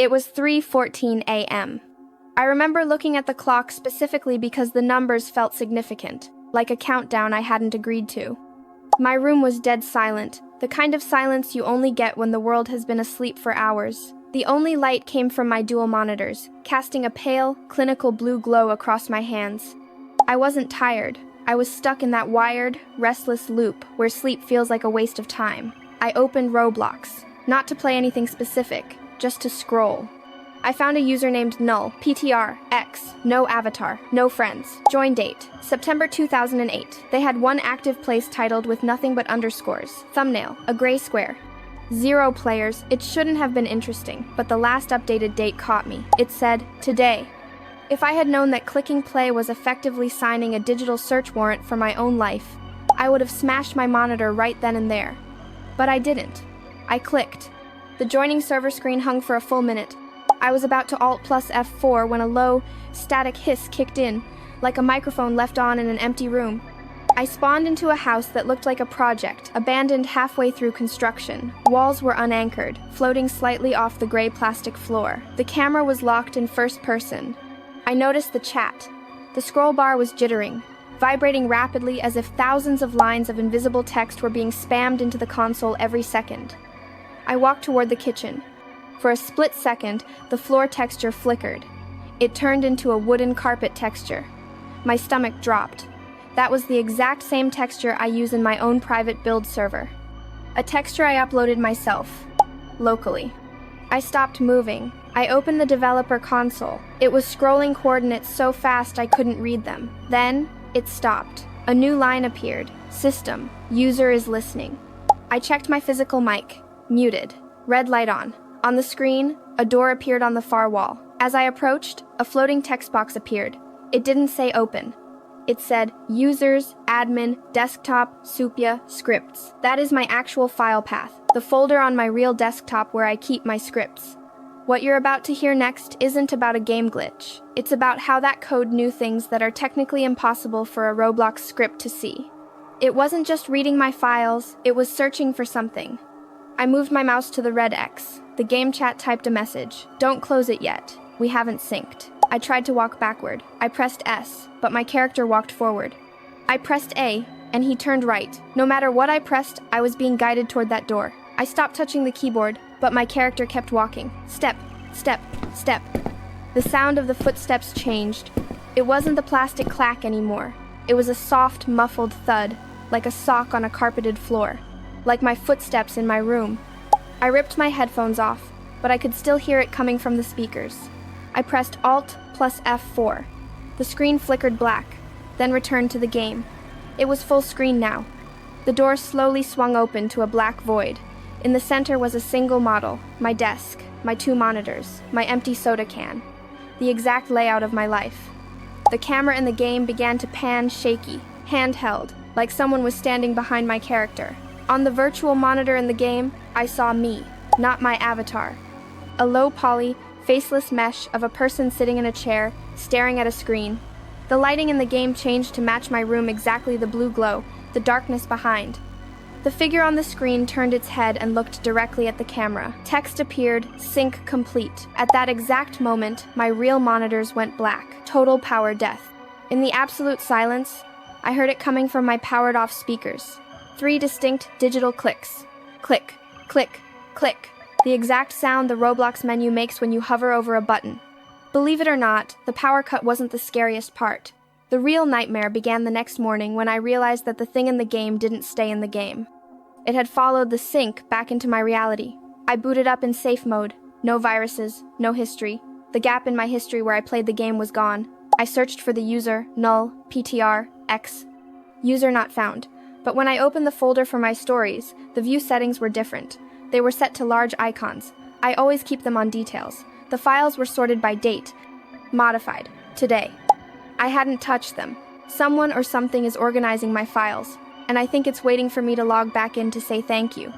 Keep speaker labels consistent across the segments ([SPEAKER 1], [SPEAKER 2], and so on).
[SPEAKER 1] It was 3:14 a.m. I remember looking at the clock specifically because the numbers felt significant, like a countdown I hadn't agreed to. My room was dead silent, the kind of silence you only get when the world has been asleep for hours. The only light came from my dual monitors, casting a pale, clinical blue glow across my hands. I wasn't tired. I was stuck in that wired, restless loop where sleep feels like a waste of time. I opened Roblox, not to play anything specific, just to scroll. I found a user named Null, PTR, X, no avatar, no friends. Join date, September 2008. They had one active place titled with nothing but underscores. Thumbnail, a gray square. 0 players. It shouldn't have been interesting, but the last updated date caught me. It said, today. If I had known that clicking play was effectively signing a digital search warrant for my own life, I would have smashed my monitor right then and there. But I didn't. I clicked. The joining server screen hung for a full minute. I was about to Alt plus F4 when a low, static hiss kicked in, like a microphone left on in an empty room. I spawned into a house that looked like a project, abandoned halfway through construction. Walls were unanchored, floating slightly off the gray plastic floor. The camera was locked in first person. I noticed the chat. The scroll bar was jittering, vibrating rapidly as if thousands of lines of invisible text were being spammed into the console every second. I walked toward the kitchen. For a split second, the floor texture flickered. It turned into a wooden carpet texture. My stomach dropped. That was the exact same texture I use in my own private build server. A texture I uploaded myself, locally. I stopped moving. I opened the developer console. It was scrolling coordinates so fast I couldn't read them. Then, it stopped. A new line appeared. System. User is listening. I checked my physical mic. Muted. Red light on. On the screen, a door appeared on the far wall. As I approached, a floating text box appeared. It didn't say open. It said, users, admin, desktop, Soopya, scripts. That is my actual file path, the folder on my real desktop where I keep my scripts. What you're about to hear next isn't about a game glitch. It's about how that code knew things that are technically impossible for a Roblox script to see. It wasn't just reading my files, it was searching for something. I moved my mouse to the red X. The game chat typed a message. Don't close it yet. We haven't synced. I tried to walk backward. I pressed S, but my character walked forward. I pressed A, and he turned right. No matter what I pressed, I was being guided toward that door. I stopped touching the keyboard, but my character kept walking. Step, step, step. The sound of the footsteps changed. It wasn't the plastic clack anymore. It was a soft, muffled thud, like a sock on a carpeted floor. Like my footsteps in my room. I ripped my headphones off, but I could still hear it coming from the speakers. I pressed Alt plus F4. The screen flickered black, then returned to the game. It was full screen now. The door slowly swung open to a black void. In the center was a single model, my desk, my 2 monitors, my empty soda can. The exact layout of my life. The camera in the game began to pan shaky, handheld, like someone was standing behind my character. On the virtual monitor in the game, I saw me, not my avatar. A low-poly, faceless mesh of a person sitting in a chair, staring at a screen. The lighting in the game changed to match my room exactly the blue glow, the darkness behind. The figure on the screen turned its head and looked directly at the camera. Text appeared, sync complete. At that exact moment, my real monitors went black, total power death. In the absolute silence, I heard it coming from my powered-off speakers. 3 distinct digital clicks. Click, click, click. The exact sound the Roblox menu makes when you hover over a button. Believe it or not, the power cut wasn't the scariest part. The real nightmare began the next morning when I realized that the thing in the game didn't stay in the game. It had followed the sync back into my reality. I booted up in safe mode. No viruses, no history. The gap in my history where I played the game was gone. I searched for the user, Null, PTR, X. User not found. But when I opened the folder for my stories, the view settings were different. They were set to large icons. I always keep them on details. The files were sorted by date. Modified. Today. I hadn't touched them. Someone or something is organizing my files, and I think it's waiting for me to log back in to say thank you.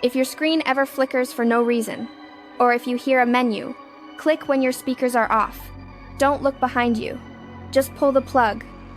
[SPEAKER 1] If your screen ever flickers for no reason, or if you hear a menu, click when your speakers are off. Don't look behind you. Just pull the plug.